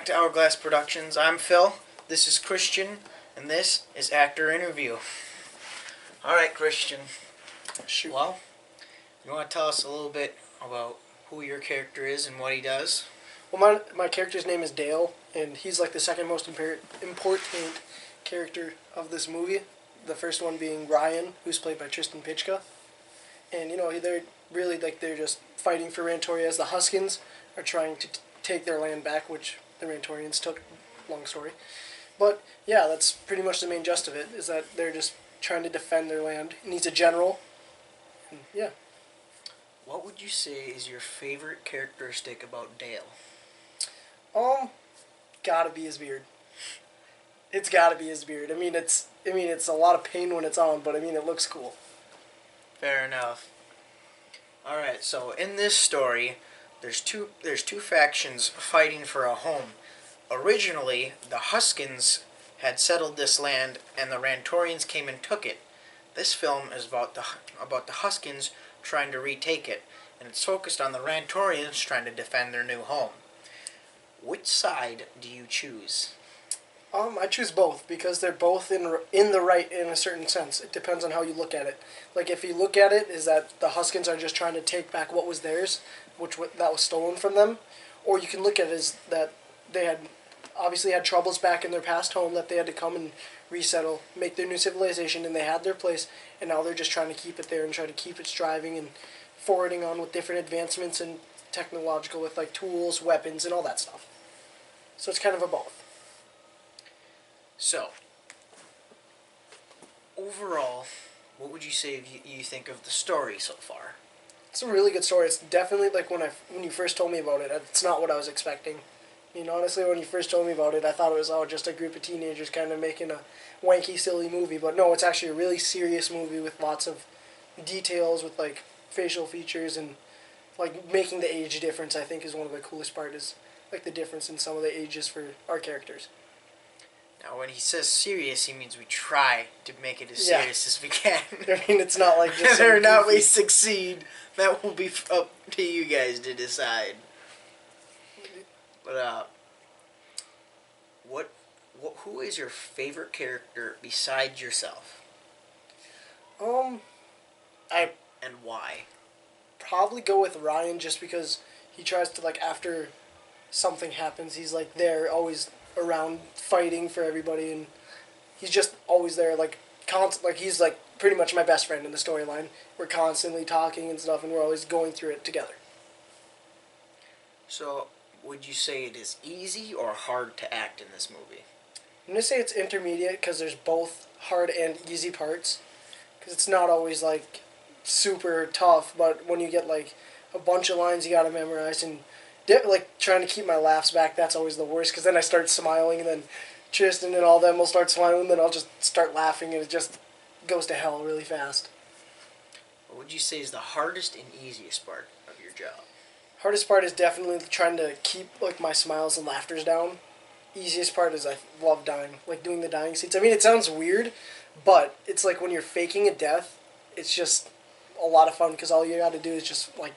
back to Hourglass Productions. I'm Phil, this is Christian, and this is Actor Interview. Alright, Christian. Shoot. Well, you want to tell us a little bit about who your character is and what he does? Well, my character's name is Dale, and he's like the second most important character of this movie. The first one being Ryan, who's played by Tristan Pitchka. And, they're just fighting for Rantoria as the Huskins are trying to take their land back, which the Rantorians took. Long story. But, yeah, that's pretty much the main gist of it, is that they're just trying to defend their land. He needs a general. And, yeah. What would you say is your favorite characteristic about Dale? Gotta be his beard. It's gotta be his beard. It's a lot of pain when it's on, but it looks cool. Fair enough. Alright, so in this story, there's two factions fighting for a home. Originally, the Huskins had settled this land, and the Rantorians came and took it. This film is about the Huskins trying to retake it, and it's focused on the Rantorians trying to defend their new home. Which side do you choose? I choose both because they're both in the right in a certain sense. It depends on how you look at it. Like if you look at it is that the Huskins are just trying to take back what was theirs, that was stolen from them, or you can look at it as that they had obviously had troubles back in their past home that they had to come and resettle, make their new civilization, and they had their place, and now they're just trying to keep it there and try to keep it striving and forwarding on with different advancements and technological with like tools, weapons, and all that stuff. So it's kind of a both. So, overall, what would you say you think of the story so far? It's a really good story. It's definitely like when you first told me about it, it's not what I was expecting. Honestly, when you first told me about it, I thought it was just a group of teenagers kind of making a wanky, silly movie. But no, it's actually a really serious movie with lots of details, with like facial features and like making the age difference. I think is one of the coolest part is like the difference in some of the ages for our characters. Now, when he says serious, he means we try to make it as serious as we can. It's not like just whether or not we succeed, that will be up to you guys to decide. But who is your favorite character besides yourself? And why? Probably go with Ryan just because he tries to like after something happens, he's like there always around fighting for everybody, and he's just always there like he's like pretty much my best friend in the storyline. We're constantly talking and stuff, and we're always going through it together. So, would you say it is easy or hard to act in this movie? I'm gonna say it's intermediate because there's both hard and easy parts. Because it's not always like super tough, but when you get like a bunch of lines you gotta memorize and like trying to keep my laughs back, that's always the worst. Because then I start smiling, and then Tristan and all them will start smiling, and then I'll just start laughing, and it just goes to hell really fast. What would you say is the hardest and easiest part of your job? Hardest part is definitely trying to keep like my smiles and laughters down. Easiest part is I love dying, like doing the dying scenes. It sounds weird, but it's like when you're faking a death, it's just a lot of fun because all you got to do is just like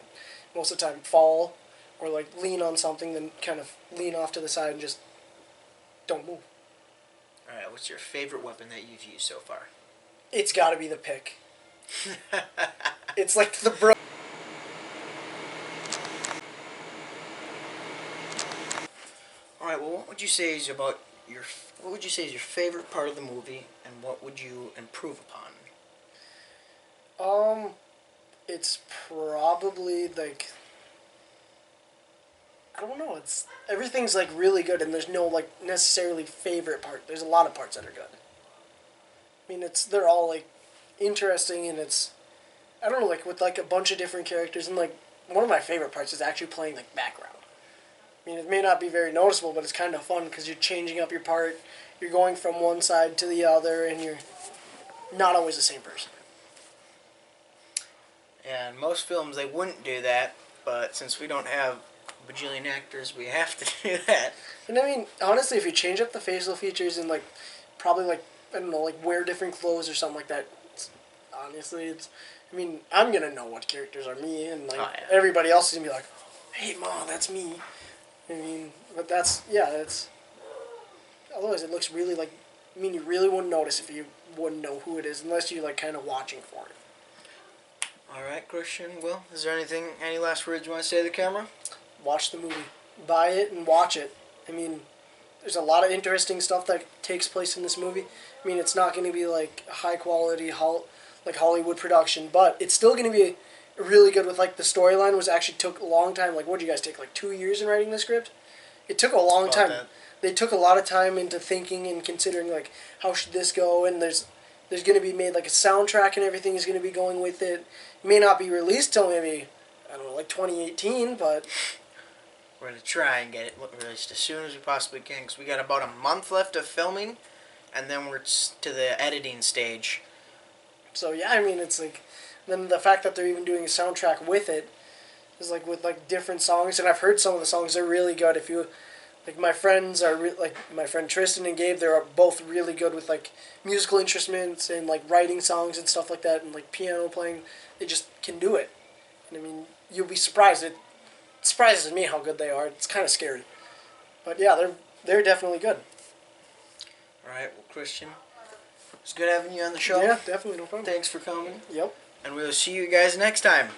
most of the time fall or like lean on something, then kind of lean off to the side and just don't move. All right, what's your favorite weapon that you've used so far? It's got to be the pick. It's like the bro. All right. Well, what would you say is your favorite part of the movie, and what would you improve upon? It's probably like I don't know. Everything's like really good, and there's no like necessarily favorite part. There's a lot of parts that are good. They're all like interesting, and I don't know, like with like a bunch of different characters, and like one of my favorite parts is actually playing like background. It may not be very noticeable, but it's kind of fun because you're changing up your part. You're going from one side to the other, and you're not always the same person. And most films, they wouldn't do that, but since we don't have bajillion actors, we have to do that. And honestly, if you change up the facial features and like, probably like, I don't know, like wear different clothes or something like that, honestly, I'm gonna know what characters are me, and like everybody else is gonna be like, hey, Ma, that's me. But that's. Otherwise, it looks really like. I mean, you really wouldn't notice if you wouldn't know who it is unless you like kind of watching for it. All right, Christian. Well, is there any last words you want to say to the camera? Watch the movie, buy it, and watch it. I mean, there's a lot of interesting stuff that takes place in this movie. I mean, it's not going to be like high quality, like Hollywood production, but it's still going to be really good. With like the storyline was actually took a long time. Like, what did you guys take? Like 2 years in writing the script? It took a long time. That. They took a lot of time into thinking and considering like how should this go, and there's going to be made like a soundtrack and everything is going to be going with it. It may not be released till maybe I don't know, like 2018, but we're going to try and get it released as soon as we possibly can, because we got about a month left of filming, and then we're to the editing stage. So yeah, I mean, it's like, then the fact that they're even doing a soundtrack with it is like with like different songs, and I've heard some of the songs. They're really good. If you like, my friends are like my friend Tristan and Gabe. They're both really good with like musical instruments and like writing songs and stuff like that, and like piano playing. They just can do it. And I mean, you'll be surprised. It surprises me how good they are. It's kind of scary, but yeah, they're definitely good. All right, well, Christian, it's good having you on the show. Yeah, definitely, no problem. Thanks for coming. Yep. And we will see you guys next time.